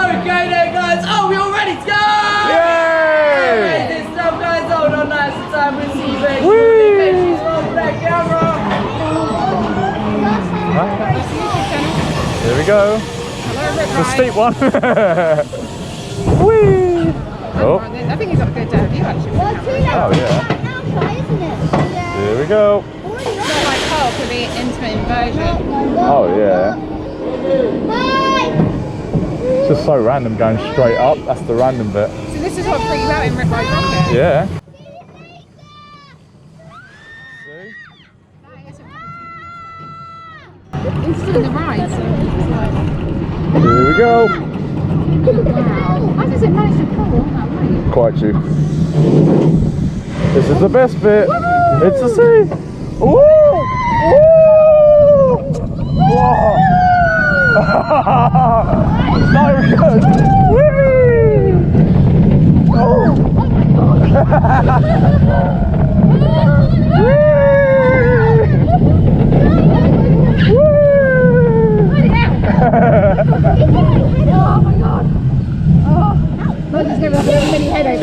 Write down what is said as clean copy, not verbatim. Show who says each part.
Speaker 1: Okay then guys, oh we're all ready to go!
Speaker 2: Yay!
Speaker 1: Amazing stuff guys, hold on nice and time, we'll see you very
Speaker 2: Whee!
Speaker 1: shortly. Make sure you roll for that camera.
Speaker 2: Here we go. It's a steep one. Whee! Oh.
Speaker 3: I think he's got a good view actually.
Speaker 2: Oh yeah. Here we go.
Speaker 3: It's not like Carl for the intimate version.
Speaker 2: Oh yeah. It's just so random going straight up. That's the random bit.
Speaker 3: So this is what freaked you out in Rip Ride Rocket?
Speaker 2: Yeah.
Speaker 3: He's still in the ride.
Speaker 2: Here we go.
Speaker 3: Wow. How does it manage to pull on that way?
Speaker 2: Quite you. This is the best bit. It's the sea. Ooh! Ooh! Whoa! So good. Whee! Oh!
Speaker 3: Oh my god. Oh. Mother's never had a mini headache.